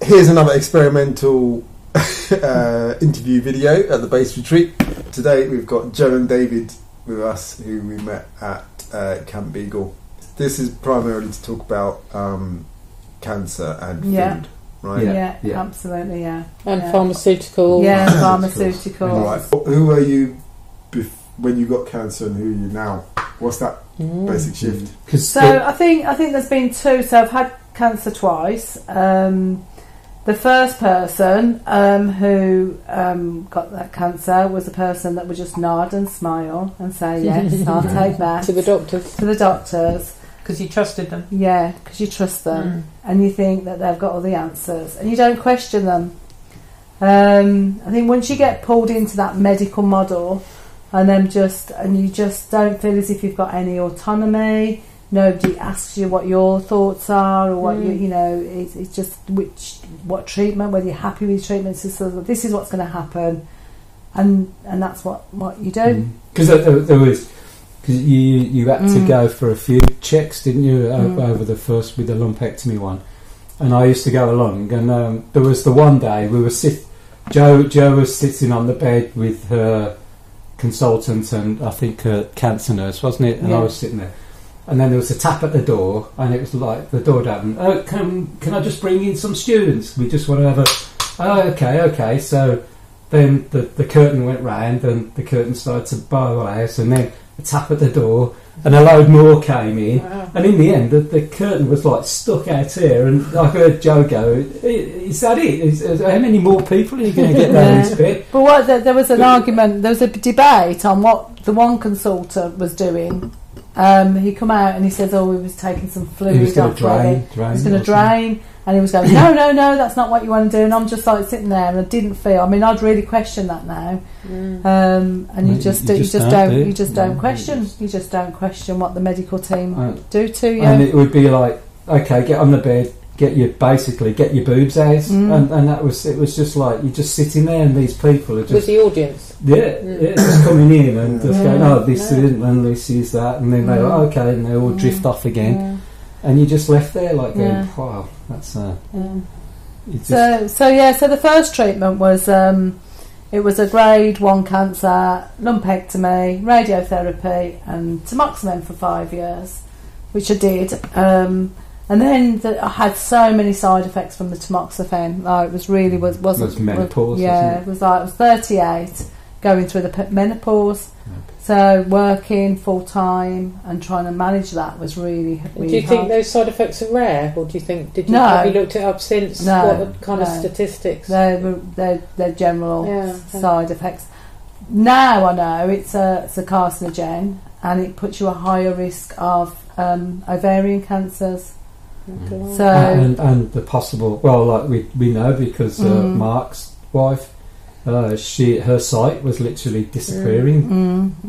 Here's another experimental interview video at the base retreat. Today we've got Joe and David with us, who we met at Camp Beagle. This is primarily to talk about cancer and food, right? Yeah, absolutely, yeah. And pharmaceutical. Yeah, pharmaceuticals. Right. Who were you when you got cancer, and who are you now? What's that basic shift? So I think there's been two. So I've had cancer twice. The first person who got that cancer was a person that would just nod and smile and say, yes, I'll take that. To the doctors. To the doctors. Because you trusted them. Yeah, because you trust them. And you think that they've got all the answers. And you don't question them. I think once you get pulled into that medical model and you just don't feel as if you've got any autonomy, nobody asks you what your thoughts are, or what it's just what treatment, whether you're happy with treatments. So this is what's going to happen, and that's what you do. Because you had to go for a few checks, didn't you, over the first with the lumpectomy one? And I used to go along, and there was the one day we were Joe was sitting on the bed with her consultant and I think her cancer nurse, wasn't it? And I was sitting there. And then there was a tap at the door, and it was like the door opened. Oh, can I just bring in some students? We just want to have a. Oh, okay. So then the curtain went round, and the curtain started to bow out, and then a tap at the door, and a load more came in. Wow. And in the end, the curtain was like stuck out here, and I heard Joe go, "Is that it? How many more people are you going to get down this bit?" But there was an argument. There was a debate on what the one consultant was doing. He come out and he says, he was taking some fluid. He was going to drain. He was going to drain, and he was going, no, that's not what you want to do. And I'm just like sitting there, and I didn't feel. I mean, I'd really question that now. And you just don't question. You just don't question what the medical team do to you. And it would be like, okay, get on the bed, get your boobs out, and it was just like you're just sitting there, and these people are just with the audience. Just coming in and just going, this isn't, and this is that, and then they're like, okay, and they all drift off again, and you just left there like going, wow, that's So the first treatment was it was a grade 1 cancer, lumpectomy, radiotherapy, and tamoxifen for 5 years, which I did. And then I had so many side effects from the tamoxifen. It was really wasn't. It was menopause. It was 38, going through the menopause. So working full time and trying to manage that was really do you hard. think those side effects are rare, or do you think have you looked it up since? No, what are the kind of statistics? They're general side effects. Now I know it's a carcinogen, and it puts you at higher risk of ovarian cancers. So and the possible, we know because Mark's wife, her sight was literally disappearing.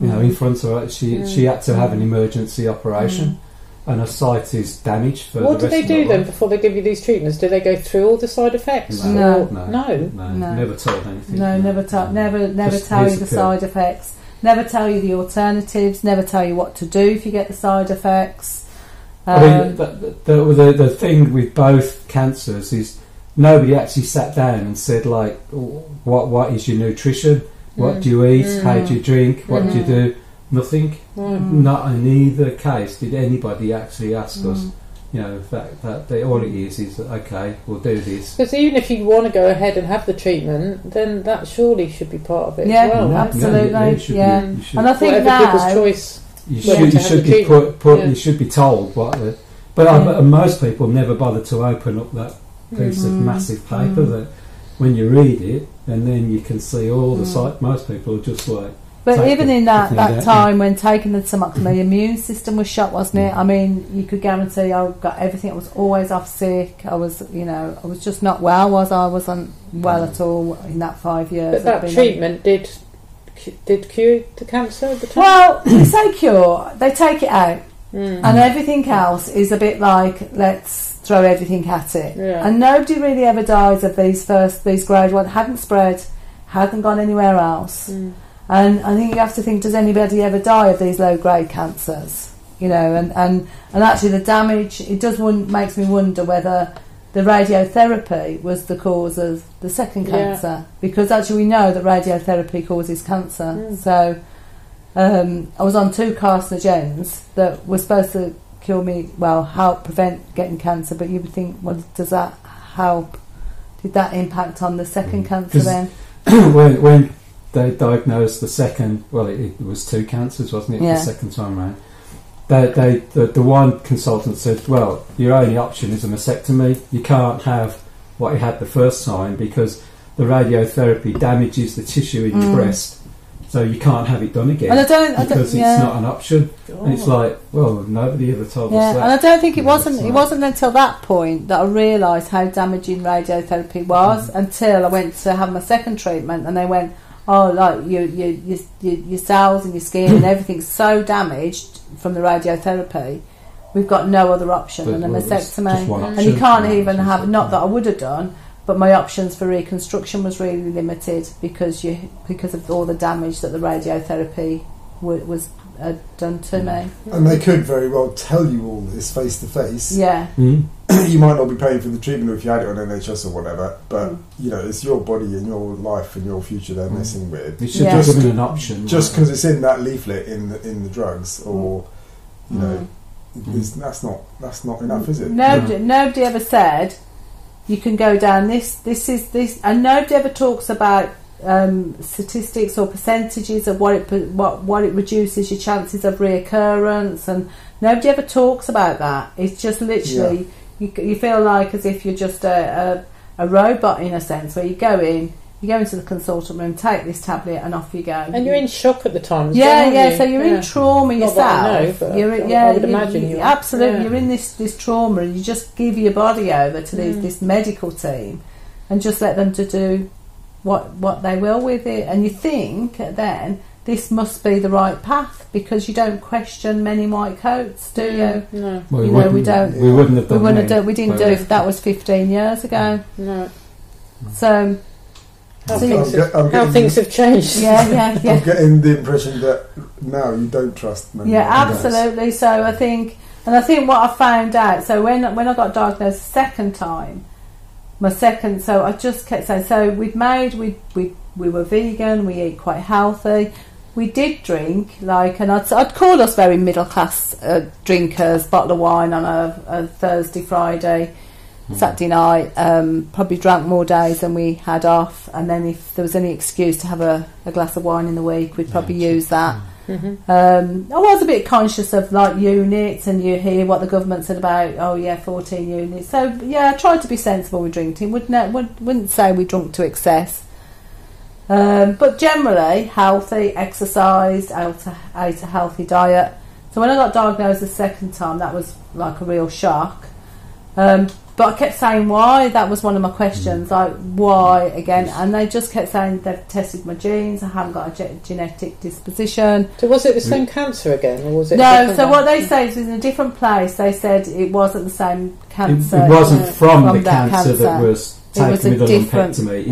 In front of her. She had to have an emergency operation, and her sight is damaged for what the rest of her life. What do they do then before they give you these treatments? Do they go through all the side effects? No. Never told anything. No, never tell you the side effects. Never tell you the alternatives. Never tell you what to do if you get the side effects. I mean, the thing with both cancers is nobody actually sat down and said, like, what is your nutrition? What do you eat? How do you drink? What do you do? Nothing. Not in either case did anybody actually ask us. That all it is okay, we'll do this. Because even if you want to go ahead and have the treatment, then that surely should be part of it as well. Absolutely. And I think whatever now people's choice. You should be you should be told what but most people never bother to open up that piece of massive paper that when you read it, and then you can see all the site. Most people are just like. But even in that time when taking the tamoxifen, my immune system was shot, wasn't it? I mean, you could guarantee I got everything. I was always off sick. I was just not well. I wasn't well at all in that 5 years. But that treatment did cure the cancer at the time? Well, they say cure, they take it out, and everything else is a bit like, let's throw everything at it. And nobody really ever dies of these grade 1, hadn't spread, hadn't gone anywhere else. And I think you have to think, does anybody ever die of these low grade cancers? And actually the damage, it makes me wonder whether the radiotherapy was the cause of the second cancer, because actually we know that radiotherapy causes cancer. So I was on 2 carcinogens that were supposed to cure me, well, help prevent getting cancer, but you would think, well, does that help? Did that impact on the second cancer then? when they diagnosed the second, well, it was 2 cancers, wasn't it, the second time round? The one consultant said, well, your only option is a mastectomy. You can't have what you had the first time because the radiotherapy damages the tissue in your breast. So you can't have it done again because it's not an option. God. And it's like, well, nobody ever told us that. And I don't think it wasn't until that point that I realised how damaging radiotherapy was until I went to have my second treatment, and they went, oh, like your cells and your skin and everything's so damaged from the radiotherapy, we've got no other option than a mastectomy. And you can't even have, not that I would have done, but my options for reconstruction was really limited because of all the damage that the radiotherapy was done to me. And they could very well tell you all this face to face. Yeah. You might not be paying for the treatment if you had it on NHS or whatever, but you know, it's your body and your life and your future they're messing with. It should just give an option. Just because it's in that leaflet in the drugs, or you know, that's not enough, is it? Nobody ever said you can go down this, and nobody ever talks about statistics or percentages of what it reduces your chances of reoccurrence, and nobody ever talks about that. It's just literally you feel like as if you're just a robot in a sense, where you go into the consultant room, take this tablet, and off you go. And you're in shock at the time. So you're in trauma yourself. I would imagine you are. Absolutely, you're in this trauma, and you just give your body over to this medical team, and just let them to do what they will with it. And you think then this must be the right path, because you don't question men in white coats, do you? No. Well, we don't. We wouldn't have done. We didn't do it. That was 15 years ago. No. So. How things have changed. Yeah. I'm getting the impression that now you don't trust men. Yeah, absolutely. So I think what I found out. So when I got diagnosed the second time, so I just kept saying. So we were vegan. We eat quite healthy. We did drink, and I'd call us very middle class drinkers. Bottle of wine on a Thursday, Friday. Saturday night, probably drank more days than we had off, and then if there was any excuse to have a glass of wine in the week, we'd probably use that. I was a bit conscious of units, and you hear what the government said about 14 units. So I tried to be sensible with drinking. Wouldn't say we drunk to excess, but generally healthy, exercised, ate a healthy diet. So when I got diagnosed the second time, that was like a real shock. But I kept saying why. That was one of my questions, like why again? And they just kept saying they've tested my genes. I haven't got a genetic disposition. So was it the same cancer again, or was it? No. So what they say is in a different place. They said it wasn't the same cancer. It wasn't from the cancer that was taken with a lumpectomy.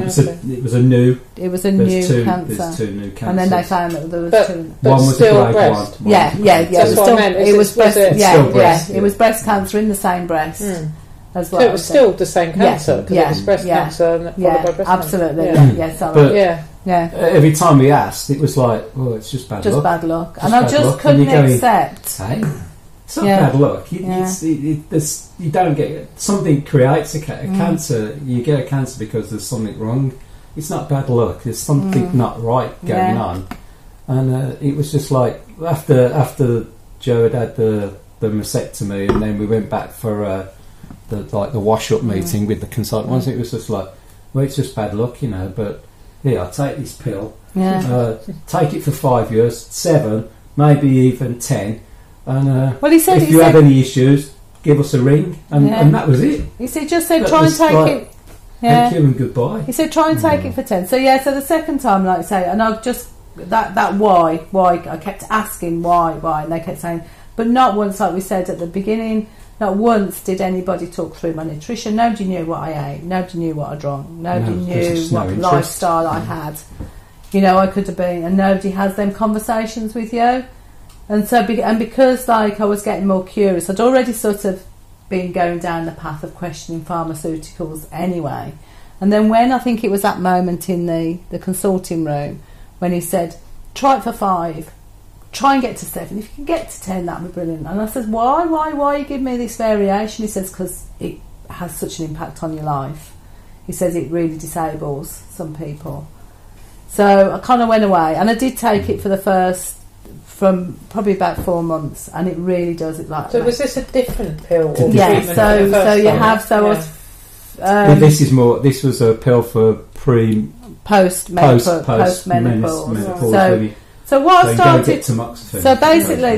It was a new. It was a new cancer. There's 2 new cancers. And then they found that there was 2. One was still a grade 1. Yeah. That's what I meant. It was breast. It was breast cancer in the same breast. As well, so it was still the same cancer, because it was breast cancer and followed by breast absolutely cancer. Every time we asked, it was like, well, it's just bad luck. Just bad luck. And I just couldn't accept. Hey, it's not bad luck. You don't get something creates a cancer. You get a cancer because there's something wrong. It's not bad luck. There's something not right going on. And it was just like after Joe had the mastectomy, and then we went back for the wash-up meeting with the consultant. Once it was just like, well, it's just bad luck, but here, I'll take this pill, take it for 5 years, 7, maybe even 10, and he said, if you have any issues, give us a ring, and that was it. He said, try and take it. Thank you and goodbye. He said, try and take it for 10. So so the second time, like I say, and I just that why I kept asking why, and they kept saying, but not once, like we said at the beginning. Not once did anybody talk through my nutrition. Nobody knew what I ate. Nobody knew what I drank. Nobody knew what lifestyle I had. I could have been, and nobody has them conversations with you. And so, because I was getting more curious, I'd already sort of been going down the path of questioning pharmaceuticals anyway. And then when I think it was that moment in the consulting room when he said, try it for 5, try and get to 7. If you can get to 10, that would be brilliant. And I said, why you give me this variation? He says, because it has such an impact on your life. He says it really disables some people. So I kind of went away, and I did take it from probably about 4 months, and it really does it like. So was this a different pill? Or yeah. So you have This was a pill for post-menopause. So what I started. So basically,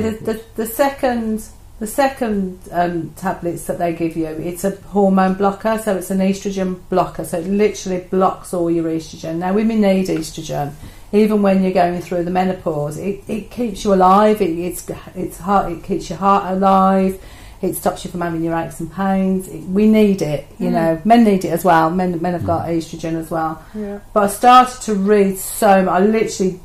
the second tablets that they give you, it's a hormone blocker, so it's an estrogen blocker. So it literally blocks all your estrogen. Now, women need estrogen, even when you're going through the menopause. It keeps you alive. It keeps your heart alive. It stops you from having your aches and pains. We need it, you know. Men need it as well. Men have got estrogen as well. Yeah. But I started to read so much. I literally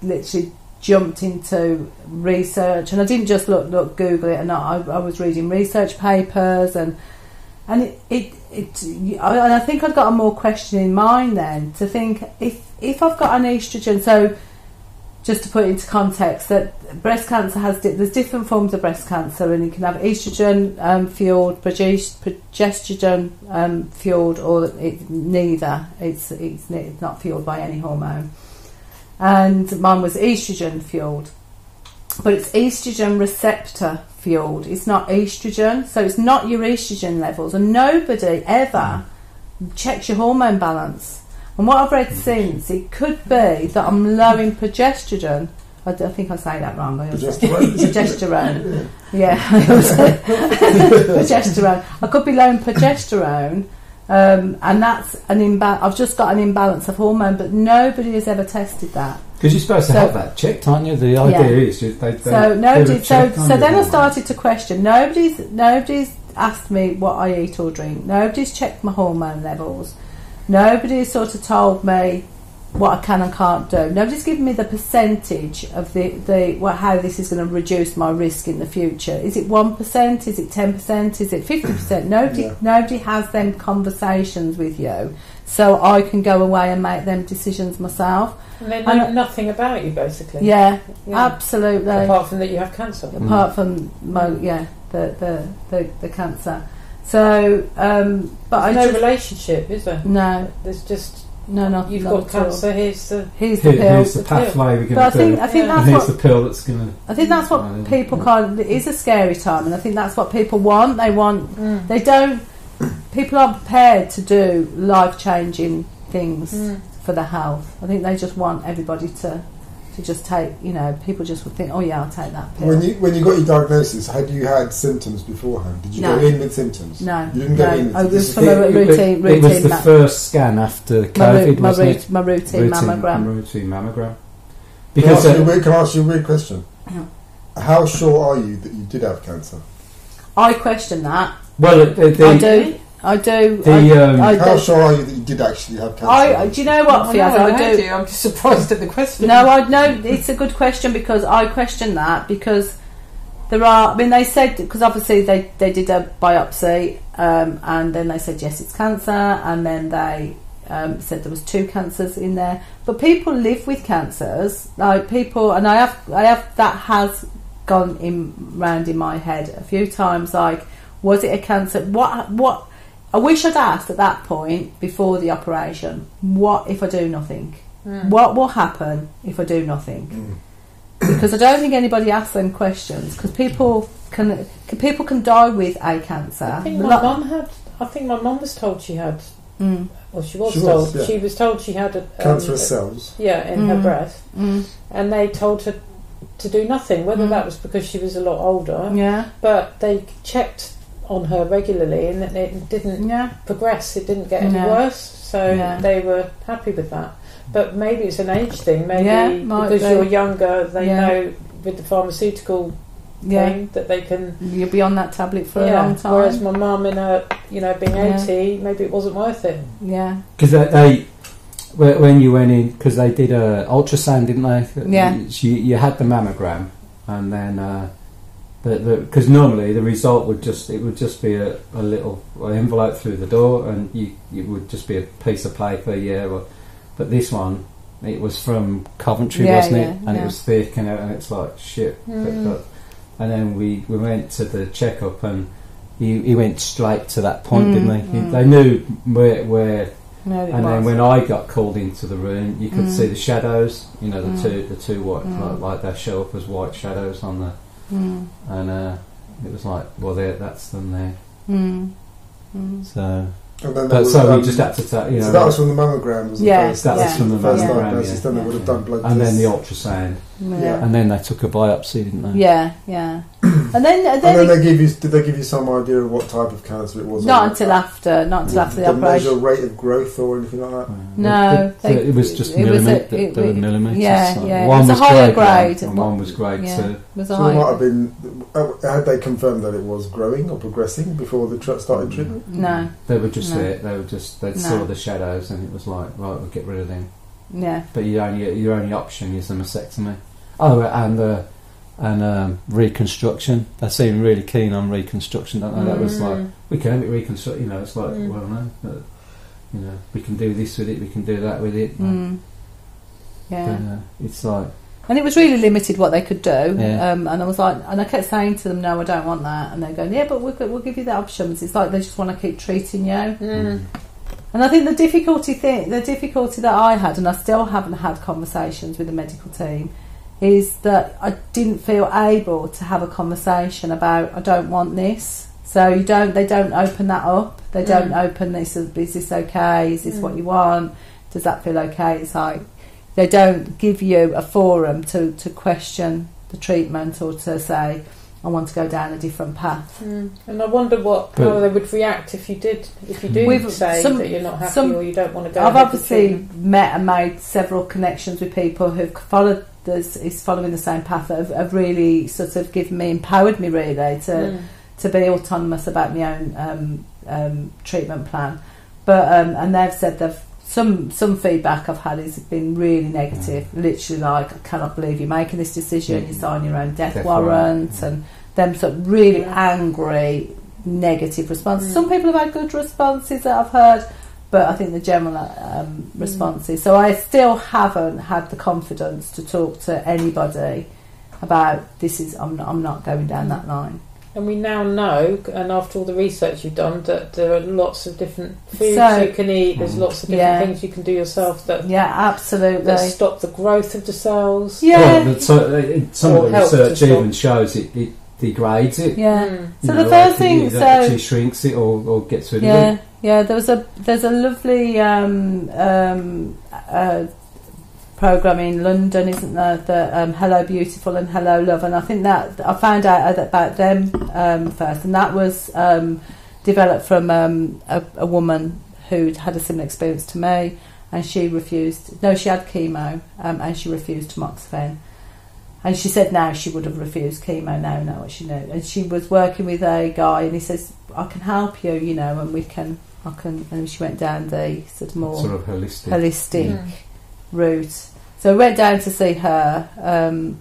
jumped into research, and I didn't just look Google it, and I was reading research papers, and I think I'd got a more questioning mind then to think if I've got an estrogen. So just to put it into context, that breast cancer there's different forms of breast cancer, and you can have estrogen fueled, progesterone fueled, or neither. It's not fueled by any hormone. And mine was estrogen fueled, but it's estrogen receptor fueled. It's not estrogen, so it's not your estrogen levels, and nobody ever checks your hormone balance. And what I've read since, it could be that I'm low in progesterone. I think I say that wrong. Progesterone. Yeah. Progesterone. I could be low in progesterone. And that's an imbalance. I've just got an imbalance of hormone, but nobody has ever tested that. Because you're supposed to have that checked, aren't you? The idea is they then I started to question. Nobody's asked me what I eat or drink. Nobody's checked my hormone levels. Nobody's sort of told me what I can and can't do. Nobody's given me the percentage of how this is going to reduce my risk in the future. Is it 1%? Is it 10%? Is it 50%? Nobody has them conversations with you, so I can go away and make them decisions myself. And they know nothing about you, basically. Yeah, absolutely. Apart from that you have cancer. Apart from the cancer. So, but there's no relationship, is there? No, there's just. No, you've got cancer. Here's the pill. Here's the pathway we're going to do. I think that's here's the pill that's going to. I think that's what people kind of. It is a scary time, and I think that's what people want. They want. They don't. People aren't prepared to do life-changing things for their health. I think they just want everybody to just take. You know, people just would think, oh yeah, I'll take that pill. When you got your diagnosis, had you had symptoms beforehand? Did you go in with symptoms? No, you didn't go in. It was from a routine. It was the first scan after COVID, wasn't it? My routine mammogram. Routine mammogram. Because can I ask you a weird question? Yeah. How sure are you that you did have cancer? I question that. Well, I do. How sure are you that you did actually have cancer? Do you know what, Fiaz? I do. I'm just surprised at the question. No, it's a good question, because I question that, because there are. I mean, they said, because obviously they did a biopsy, and then they said yes, it's cancer, and then they said there was 2 cancers in there. But people live with cancers, like people, and I have that has gone round in my head a few times. Like, was it a cancer? What? I wish I'd asked at that point before the operation, what if I do nothing? What will happen if I do nothing? Because I don't think anybody asks them questions, because people can die with a cancer. I think my mum was told she had. Well, she was told. Yeah. She was told she had cancerous cells. Yeah, in her breast, and they told her to do nothing. Whether that was because she was a lot older. Yeah. But they checked on her regularly, and it didn't progress. It didn't get any worse, so they were happy with that. But maybe it's an age thing. Maybe because you're younger, they know with the pharmaceutical thing that they can. You'll be on that tablet for a long time. Whereas my mum, in her, being 80, maybe it wasn't worth it. Yeah. Because they when you went in, because they did a ultrasound, didn't they? Yeah. You had the mammogram, and then because normally the result would just be a little envelope through the door, and it would just be a piece of paper, but this one, it was from Coventry, wasn't it? And it was thick, and it's like shit. And then we went to the checkup, and he went straight to that point, didn't he? They knew where. And then when I got called into the room, you could see the shadows. The two white, like they show up as white shadows on the. And it was like, well, that's them there. So. We just had to take, So that was from the mammogram, wasn't it? That was from the mammogram. Then they would have done blood tests. And then the ultrasound. And then they took a biopsy, didn't they? Yeah. And then did they give you some idea of what type of cancer it was? Not until after the operation. Measure rate of growth or anything like that? No. It was just millimetres. There were millimetres. Yeah. One was higher grade and one was grade 2. So it might have been. Had they confirmed that it was growing or progressing before they started treatment? No. They were just there. They saw the shadows, and it was like, right, we'll get rid of them. Yeah. But your only option is a mastectomy. Oh, and reconstruction. They seem really keen on reconstruction, don't they? That was like, we can have it reconstructed. It's like, well, no, but we can do this with it, we can do that with it. Yeah. But, it's like. And it was really limited what they could do. And I was like, and I kept saying to them, no, I don't want that. And they're going, yeah, but we'll give you the options. It's like they just want to keep treating you. And I think the difficulty that I had, and I still haven't had conversations with the medical team, is that I didn't feel able to have a conversation about, I don't want this. So they don't open that up. They don't open this. Is this okay? Is this what you want? Does that feel okay? It's like they don't give you a forum to question the treatment or to say, I want to go down a different path. And I wonder how they would react if you do say that you're not happy or you don't want to go. I've obviously met and made several connections with people who've following the same path, that have really sort of empowered me really to be autonomous about my own treatment plan. But and they've said some feedback I've had has been really negative. Literally, like, I cannot believe you're making this decision. You sign your own death warrant, and them sort of really angry, negative responses. Some people have had good responses that I've heard, but I think the general responses. So I still haven't had the confidence to talk to anybody about this. I'm not going down that line. And we now know, and after all the research you've done, that there are lots of different foods you can eat. There's lots of different things you can do yourself that absolutely that stop the growth of the cells. Some of the research even shows it degrades it. So the first thing, it actually shrinks it or gets rid of it. There's a lovely programme in London, isn't there, the Hello Beautiful and Hello Love, and I think that I found out about them first, and that was developed from a woman who'd had a similar experience to me, and she had chemo, and she refused tamoxifen, and she said now she would have refused chemo now what she knew, and she was working with a guy, and he says, I can help you, and and she went down the sort of more holistic route. So we went down to see her,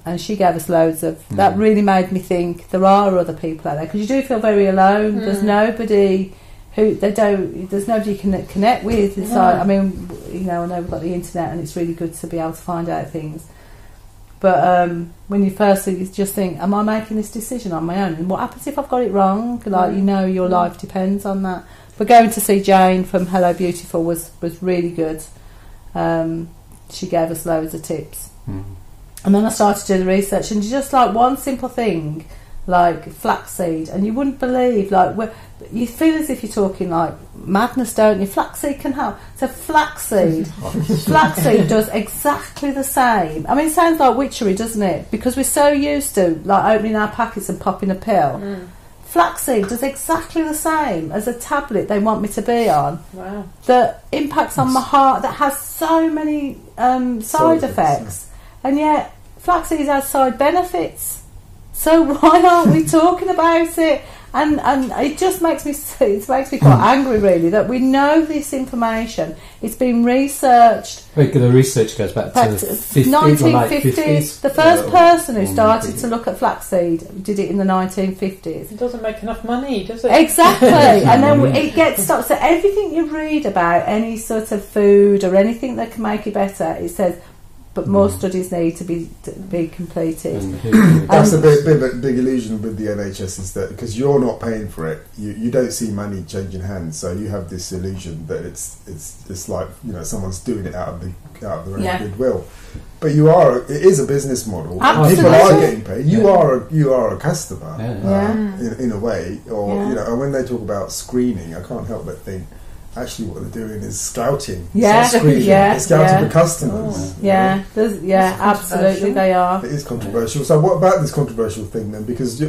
and she gave us loads of. That really made me think there are other people out there, because you do feel very alone. There's nobody there's nobody you can connect with. It's like, I mean, I know we've got the internet, and it's really good to be able to find out things. But when you first think, you just think, am I making this decision on my own? And what happens if I've got it wrong? Like, your life depends on that. But going to see Jane from Hello Beautiful was really good. She gave us loads of tips. And then I started to do the research, and just like one simple thing like flaxseed, and you wouldn't believe, like, you feel as if you're talking like madness, don't you? Flaxseed can help. So flaxseed does exactly the same. I mean, it sounds like witchery, doesn't it? Because we're so used to like opening our packets and popping a pill. Flaxseed does exactly the same as a tablet they want me to be on. Wow. That impacts on my heart, that has so many side effects. And yet flaxseed has side benefits. So why aren't we talking about it? And it just makes me quite angry, really, that we know this information. It's been researched. The research goes back to the 1950s. The first person who started to look at flaxseed did it in the 1950s. It doesn't make enough money, does it? Exactly. And then it gets stopped. So everything you read about any sort of food or anything that can make it better, it says, but more studies need to be completed. That's a big illusion with the NHS, is that because you're not paying for it, you don't see money changing hands, so you have this illusion that it's like, you know, someone's doing it out of their own goodwill. But it is a business model. Absolutely. People are getting paid. You are a customer in a way, or you know. And when they talk about screening, I can't help but think, actually, what they're doing is scouting. They're scouting for customers. Absolutely, they are. It is controversial. So, what about this controversial thing then? Because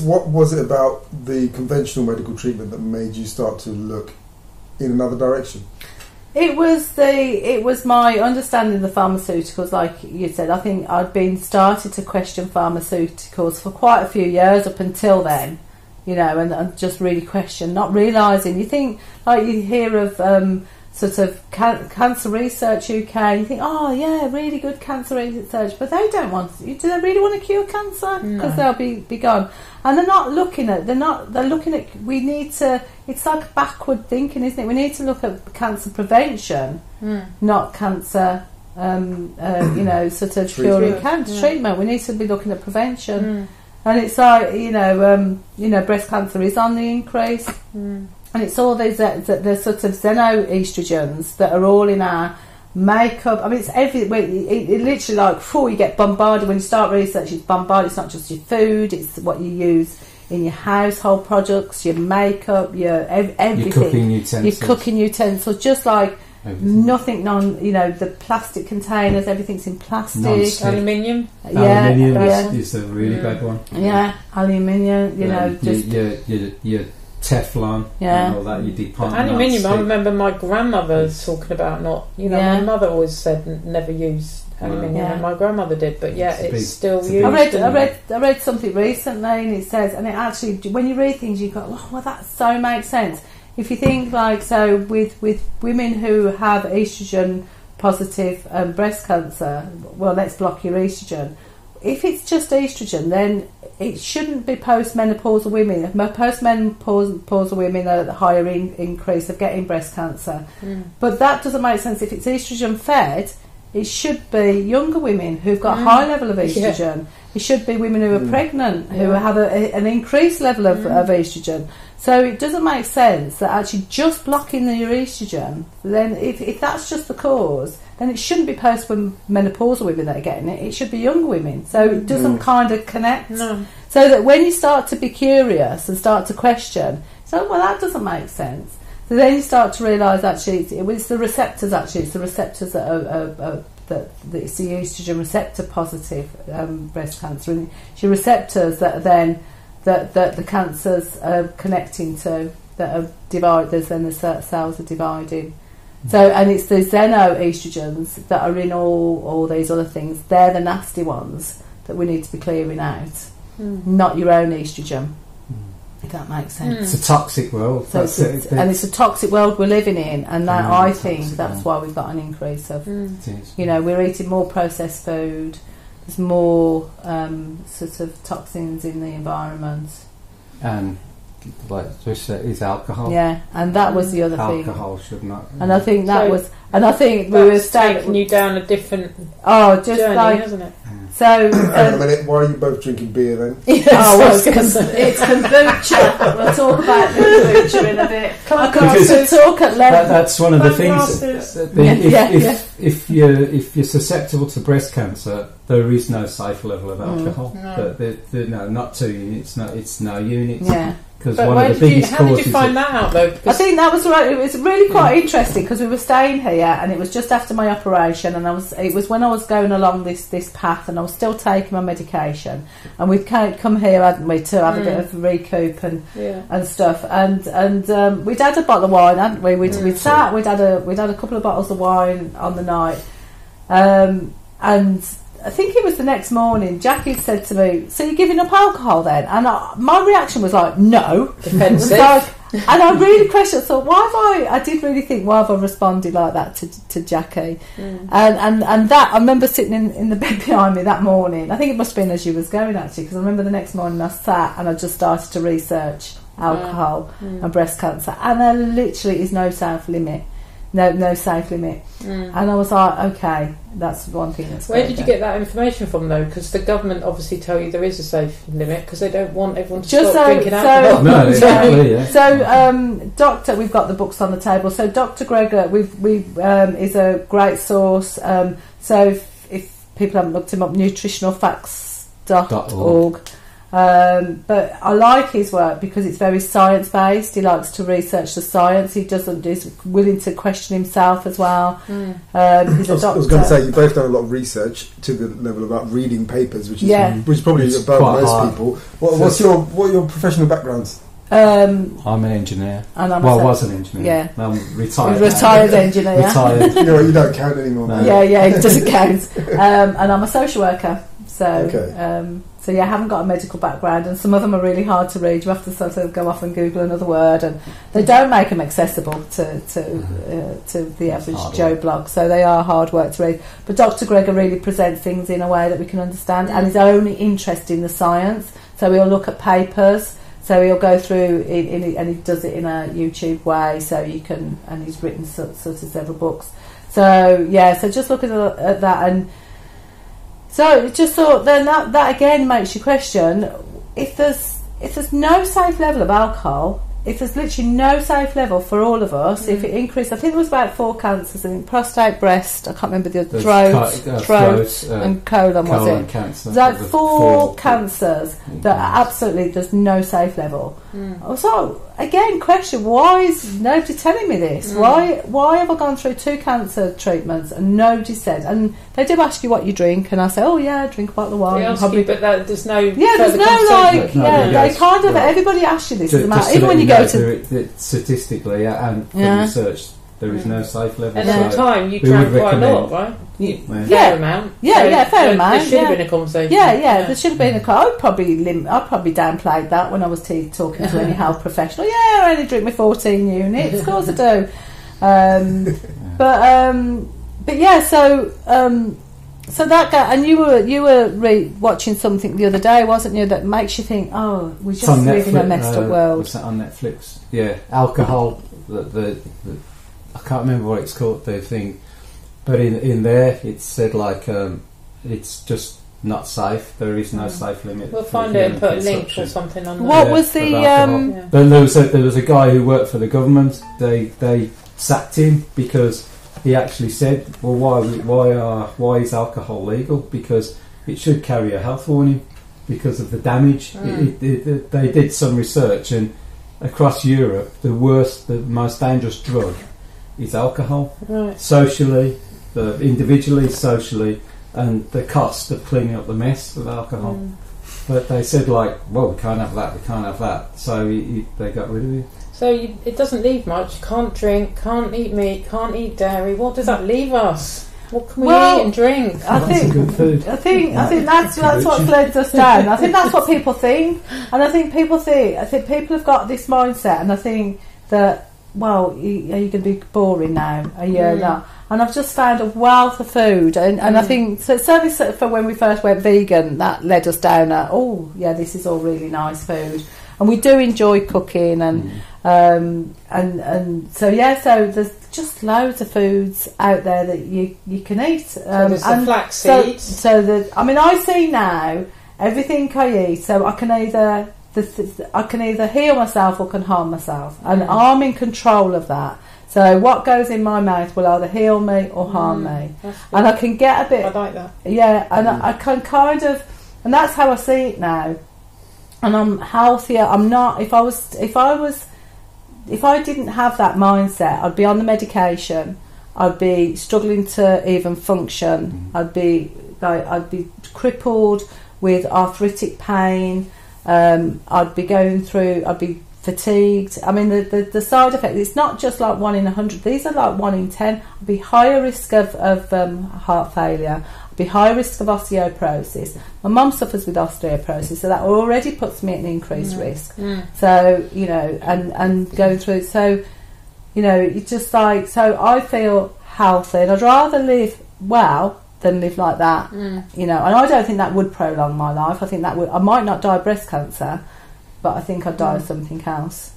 what was it about the conventional medical treatment that made you start to look in another direction? It was my understanding of the pharmaceuticals, like you said. I think I'd been started to question pharmaceuticals for quite a few years up until then. You know, and just really question, not realising. You think, like, you hear of sort of Cancer Research UK, and you think, oh yeah, really good cancer research, but they don't want. Do they really want to cure cancer? Because they'll be gone. And they're looking at. We need to. It's like backward thinking, isn't it? We need to look at cancer prevention, not cancer. You know, sort of curing cancer treatment. We need to be looking at prevention. And it's like, you know, breast cancer is on the increase, and it's all these the sort of xenoestrogens that are all in our makeup. I mean, it's it literally, like, before you get bombarded when you start research, it's bombarded. It's not just your food; it's what you use in your household products, your makeup, your everything, your cooking utensils, just like. Nothing you know, the plastic containers, everything's in plastic. Aluminium. Is a really bad one. Yeah, aluminium, you know, just your Teflon and all that, you DuPont. Aluminium, I remember my grandmother talking about my mother always said never use aluminium, and my grandmother did, but it's still used. I read something recently, and it says, and it actually, when you read things, you go, oh, well, that so makes sense. If you think, like, so with women who have estrogen positive breast cancer, well, let's block your estrogen. If it's just estrogen, then it shouldn't be postmenopausal women. Postmenopausal women are at the higher increase of getting breast cancer. But that doesn't make sense. If it's estrogen fed, it should be younger women who've got a high level of estrogen. It should be women who are pregnant, who have an increased level of estrogen. So it doesn't make sense that actually just blocking your estrogen, then if that's just the cause, then it shouldn't be post-menopausal women that are getting it. It should be younger women. So it doesn't kind of connect. No. So that when you start to be curious and start to question, so, well, that doesn't make sense. So then you start to realise, actually, it's the receptors, actually. It's the receptors that are it's the estrogen receptor positive breast cancer. And it's your receptors that are then... that the cancers are connecting to, that are divided, then the cells are dividing. So, and it's the xenoestrogens that are in all these other things. They're the nasty ones that we need to be clearing out, not your own estrogen, if that makes sense. It's a toxic world. So it's a toxic world we're living in, and that I think that's why we've got an increase of, you know, we're eating more processed food. There's more sort of toxins in the environment. And like is alcohol. Yeah, and that was the other thing. Alcohol should not. And I think that was, and I think we were taking you down a different just journey, like, hasn't it? So hang on a minute, why are you both drinking beer then? It's kombucha. We'll talk about kombucha in a bit. I can't talk at length. That's one of the things. If you're susceptible to breast cancer, there is no safe level of alcohol. No, not 2 units. No, it's no units. Yeah. Because one of the biggest causes. How did you find that out, though? I think that was right. It was really quite interesting because we were staying here, and it was just after my operation, and it was when I was going along this path, and I was still taking my medication, and we'd come here, hadn't we, to have a bit of recoup and stuff, and we'd had a bottle of wine, hadn't we? We'd had a couple of bottles of wine on the night, and I think it was the next morning, Jackie said to me, "So you're giving up alcohol then?" And my reaction was like, "No." Defensive. And I really questioned, thought, I did really think, why have I responded like that to Jackie? And that, I remember sitting in the bed behind me that morning. I think it must have been as you was going, actually, because I remember the next morning I sat and I just started to research alcohol and breast cancer, and there literally is no safe limit. No safe limit. And I was like, okay, that's one thing that's... Where did you get that information from, though? Because the government obviously tell you there is a safe limit, because they don't want everyone to stop drinking alcohol. No, exactly, yeah. So, we've got the books on the table. So Dr. Gregor, is a great source. So if people haven't looked him up, nutritionalfacts.org. But I like his work because it's very science based. He likes to research the science. He's willing to question himself as well. He's a doctor. I was going to say, you both done a lot of research to the level about reading papers, which is probably above most hard. people. What are your professional backgrounds? I'm an engineer. And I was an engineer. Yeah. I'm retired. Retired engineer. Retired. You know what, you don't count anymore, man. Yeah, it doesn't count. And I'm a social worker. So I haven't got a medical background, and some of them are really hard to read. You have to sort of go off and Google another word, and they don't make them accessible to the average Joe blog. So they are hard work to read. But Dr. Gregor really presents things in a way that we can understand, and he's only interested in the science. So he'll look at papers. So he'll go through and he does it in a YouTube way. So you can, and he's written sort of several books. So just looking at that and. So just thought then that again makes you question if there's no safe level of alcohol, if there's literally no safe level for all of us, if it increased, I think there was about 4 cancers, I think prostate, breast, I can't remember the other, throat and colon was it? Cancer. Like 4 cancers that absolutely there's no safe level. So again, question: why is nobody telling me this? Why have I gone through 2 cancer treatments and nobody said? And they do ask you what you drink, and I say, oh yeah, I drink a bottle of wine. They ask you, but there's no they kind of everybody asks you this. Even when you go to statistically and from research, there is no safe level. And at the time, you drank quite a lot, right? Fair amount. Fair amount. There should have been a conversation. There should have been a conversation. I probably downplayed that when I was talking to any health professional. Yeah, I only drink my 14 units. Of course I do. So that guy, and you were watching something the other day, wasn't you? That makes you think, oh, we're just living in a messed up world. Was that on Netflix? Yeah, alcohol. The I can't remember what it's called. The thing, but in there it said like it's just not safe. There is no safe limit. We'll find it and put a link or something on. What was the? Then there was a guy who worked for the government. They sacked him because he actually said, well, why is alcohol legal? Because it should carry a health warning because of the damage. They did some research, and across Europe, the most dangerous drug is alcohol. Right. Socially, individually, socially, and the cost of cleaning up the mess of alcohol. But they said, like, well, we can't have that. So they got rid of it. So it doesn't leave much. Can't drink, can't eat meat, can't eat dairy. What does that leave us? What can we eat and drink? I think that's what led us down. I think that's what people think, and I think people have got this mindset, and I think that, well, are you going to be boring now? Are you not? And I've just found a wealth of food, and I think so. Certainly for when we first went vegan, that led us down. This is all really nice food. And we do enjoy cooking, and so there's just loads of foods out there that you can eat. So there's the flax seeds. I see now everything I eat. So I can either heal myself or can harm myself, and I'm in control of that. So what goes in my mouth will either heal me or harm me, and I can get a bit. I like that. Yeah, and I can kind of, and that's how I see it now. And I'm healthier. I'm not. If I didn't have that mindset, I'd be on the medication. I'd be struggling to even function. I'd be crippled with arthritic pain. I'd be fatigued. I mean, the side effect, it's not just like 1 in 100. These are like 1 in 10. I'd be higher risk of heart failure. I'd be higher risk of osteoporosis. My mum suffers with osteoporosis, so that already puts me at an increased risk. So, you know, and going through, so, you know, it's just like, so I feel healthy, and I'd rather live well than live like that, you know, and I don't think that would prolong my life. I think that would, I might not die of breast cancer, but I think I'd die of something else.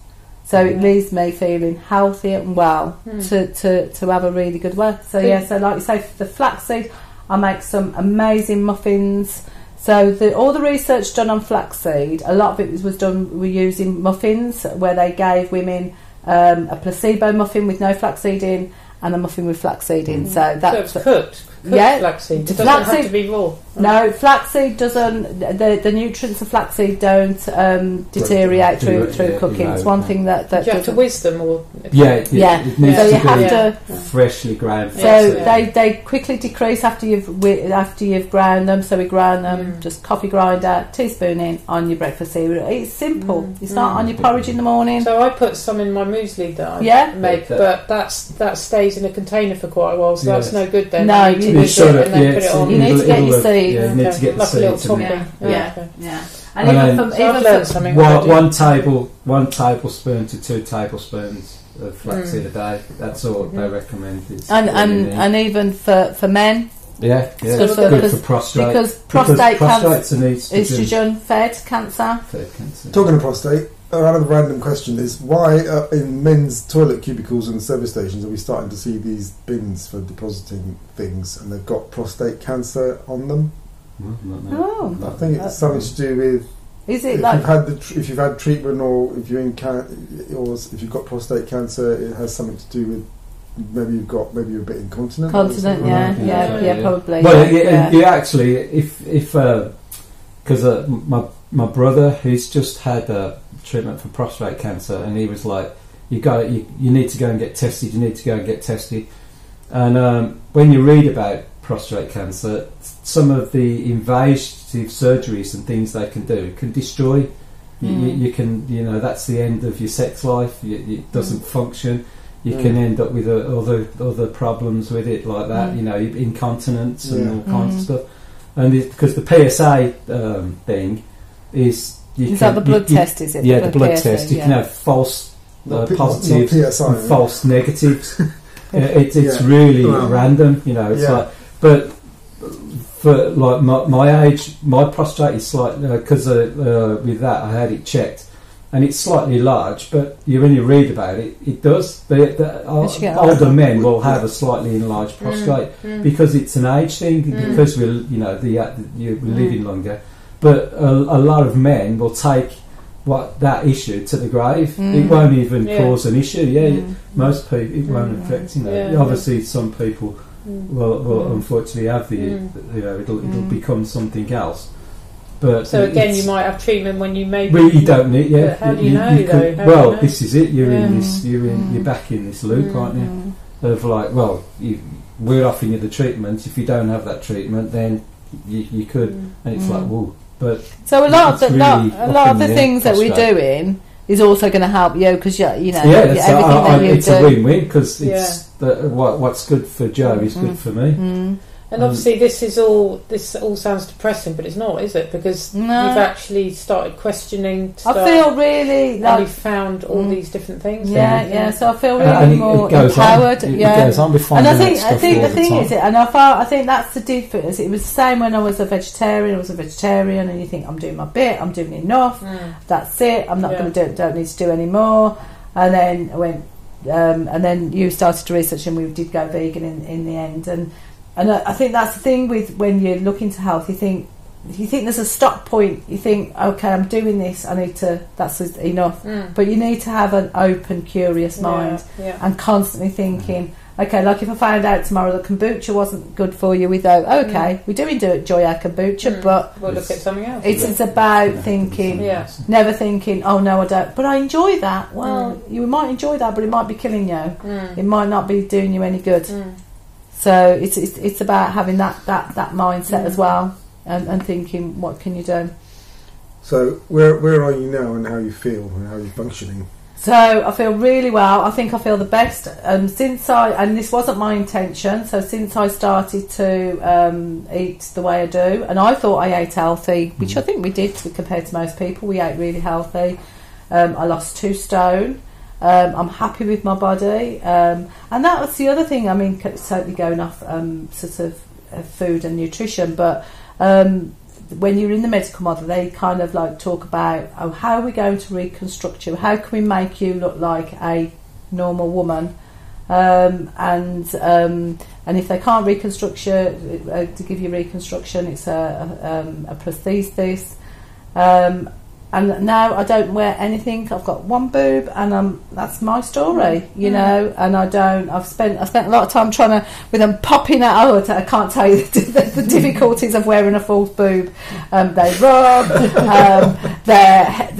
So it leaves me feeling healthy and well to have a really good work. So yeah, so like you say, the flaxseed, I make some amazing muffins. So all the research done on flaxseed, a lot of it was done, we're using muffins where they gave women a placebo muffin with no flaxseed in, and a muffin with flaxseed in. So that's cooked flaxseed. It doesn't have to be raw. No, flaxseed doesn't. The nutrients of flaxseed don't deteriorate through cooking. It's one thing that do you have to whiz them or? It needs so you to have to freshly ground. So they quickly decrease after you've ground them. So we ground them, just coffee grinder, teaspoon in on your breakfast cereal. It's simple. It's not on your porridge in the morning. So I put some in my muesli that I make, but that stays in a container for quite a while, so that's no good then. No, you need to whiz it and then put it on. You need to get your seeds. Yeah, you need to get the seeds. And even one tablespoon to 2 tablespoons of flaxseed a day. That's all they recommend. And even for men. Yeah, it's good for prostate. Because prostate cancer, estrogen fed cancer. Talking of prostate, another random question is, why in men's toilet cubicles and service stations are we starting to see these bins for depositing things and they've got prostate cancer on them? I think it's something to do with, is it like if you've had treatment, or if you're or if you've got prostate cancer, it has something to do with maybe you're a bit incontinent. Yeah, probably. Well, you actually, if because my brother, he's just had a treatment for prostate cancer, and he was like, you need to go and get tested. You need to go and get tested. And when you read about prostate cancer, some of the invasive surgeries and things they can do can destroy. You can, that's the end of your sex life. It doesn't function. You can end up with other problems with it, like that. Incontinence and all kinds of stuff. And because the PSA thing is, that the blood test? Is it? Yeah, the blood test. You can have false positives and false negatives. It's really random. It's like, but for like my age, my prostate is slightly, because with that I had it checked, and it's slightly large. But when you read about it, it does. Older men will have a slightly enlarged prostate because it's an age thing. Because we're living longer. But a lot of men will take that issue to the grave. It won't even cause an issue. Most people, it won't affect. Obviously, some people will unfortunately have it'll become something else. But so again, you might have treatment when you maybe. Well, you don't need. Yeah, how do you know though? This is it. You're in this. You're back in this loop, aren't you? Of like, we're offering you the treatment. If you don't have that treatment, then you could, and it's like, whoa. But so a lot of the things that we're doing is also going to help you, because everything that you it's a win-win, because it's what's good for Joe is good for me. And obviously this all sounds depressing, but it's not, is it? Because you've actually started questioning stuff. I feel really and you've found all these different things. So I feel really more empowered. It goes on. And I think the thing is, and I think that's the difference. It was the same when I was a vegetarian. And you think, I'm doing my bit, I'm doing enough. That's it. I'm not going to don't need to do any more. And then I went, and then you started to research, and we did go vegan in the end. And I think that's the thing with when you look into health, you think there's a stop point. You think, okay, I'm doing this, that's enough. But you need to have an open, curious mind and constantly thinking, okay, like if I found out tomorrow that kombucha wasn't good for you, we go, okay, we do enjoy our kombucha, but we'll look at something else. It's about thinking, never thinking, oh no, I don't, but I enjoy that. Well, you might enjoy that, but it might be killing you. It might not be doing you any good. So it's about having that mindset as well, and thinking, what can you do? So where are you now, and how you feel, and how you're functioning? So I feel really well. I think I feel the best since and this wasn't my intention, so since I started to eat the way I do, and I thought I ate healthy, which I think we did compared to most people. We ate really healthy. I lost 2 stone. I'm happy with my body, and that was the other thing. I mean, totally going off sort of food and nutrition, but when you're in the medical model, they kind of like talk about, oh, how are we going to reconstruct you? How can we make you look like a normal woman? And if they can't reconstruct you, to give you reconstruction, it's a prosthesis. And now I don't wear anything. I've got 1 boob, and that's my story, you know. And I've spent a lot of time trying to, with them popping out. I can't tell you the difficulties of wearing a false boob. They rub.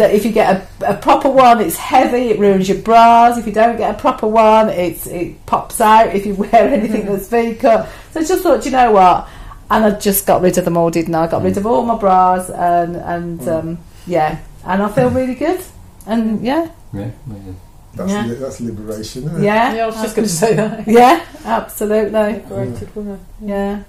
If you get a proper one, it's heavy. It ruins your bras. If you don't get a proper one, it pops out. If you wear anything that's V-cut, so I just thought, you know what? And I just got rid of them all, didn't I? I got rid of all my bras and. Yeah, and I feel really good, and that's liberation, isn't it? Yeah, I was just going to say that. Yeah, absolutely. Liberated woman. Yeah,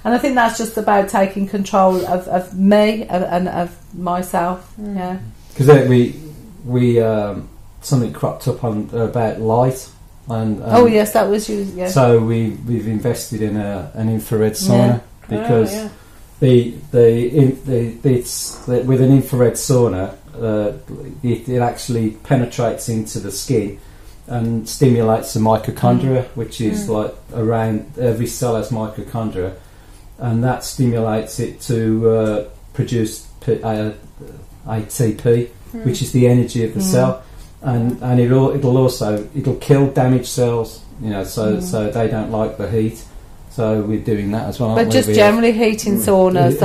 and I think that's just about taking control of me and of myself. Yeah, because we something cropped up on about light, and oh yes, that was you. Yeah. So we've invested in an infrared sauna because. Oh, yeah. With an infrared sauna, it actually penetrates into the skin and stimulates the mitochondria, which is like around every cell has mitochondria, and that stimulates it to produce ATP, which is the energy of the cell, and it'll kill damaged cells, you know, so they don't like the heat. So we're doing that as well. But just generally heating saunas.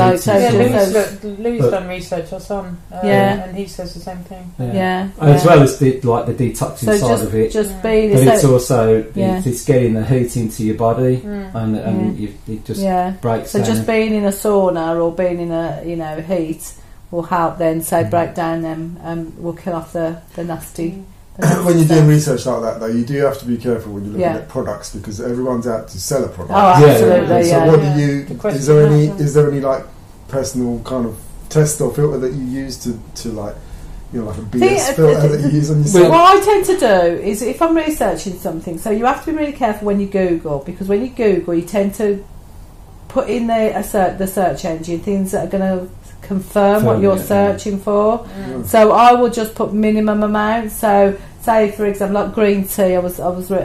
Louis done research on some, and he says the same thing. As well as the detoxing side of it. Just but it's also it's getting the heat into your body, and it just breaks. So down. Just being in a sauna or being in a heat will help. Then break down them. Will kill off the nasty. When you're doing research like that, though, you do have to be careful when you're looking at products, because everyone's out to sell a product. Oh, absolutely. So, what do you? Is there any like personal kind of test or filter that you use to like, you know, like a BS filter that you use on yourself? What I tend to do is, if I'm researching something, so you have to be really careful when you Google, because when you Google, you tend to put in the search engine things that are going to confirm what you're searching for. So I will just put minimum amounts. So say for example, like green tea, I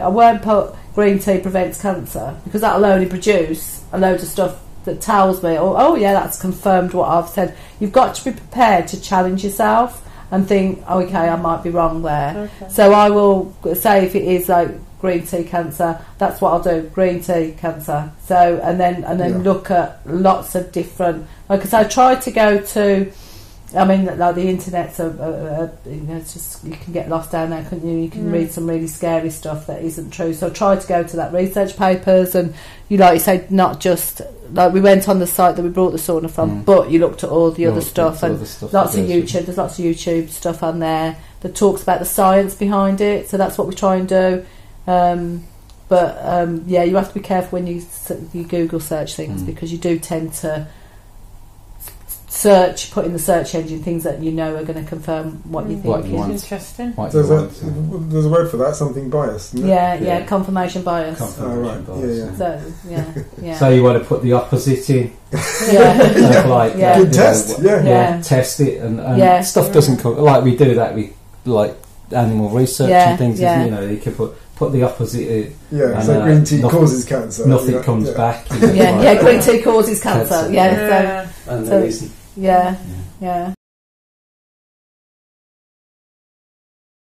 won't put green tea prevents cancer, because that'll only produce a load of stuff that tells me, oh yeah, that's confirmed what I've said. You've got to be prepared to challenge yourself and think, oh, okay, I might be wrong there. So I will say, if it is like green tea cancer, that's what I'll do, green tea cancer. So and then look at lots of different, because I try to go to, I mean, like the internet's it's just, you can get lost down there, couldn't you? You can read some really scary stuff that isn't true. So I try to go to that research papers, and like you say, not just like we went on the site that we brought the sauna from, but you looked at all the other stuff, and lots of YouTube. There's lots of YouTube stuff on there that talks about the science behind it. So that's what we try and do. But you have to be careful when you Google search things, because you do tend to put in the search engine things that you know are going to confirm what you think. What you want. Interesting. There's a word for that, something biased. Isn't it? Confirmation bias. Right. bias. So you want to put the opposite in. Good test. Test it, and stuff doesn't come like we do that. We like animal research and things. You know, you can put the opposite. And, so green tea causes cancer. Nothing comes back. Green tea causes cancer. Yeah. And there isn't. Yeah.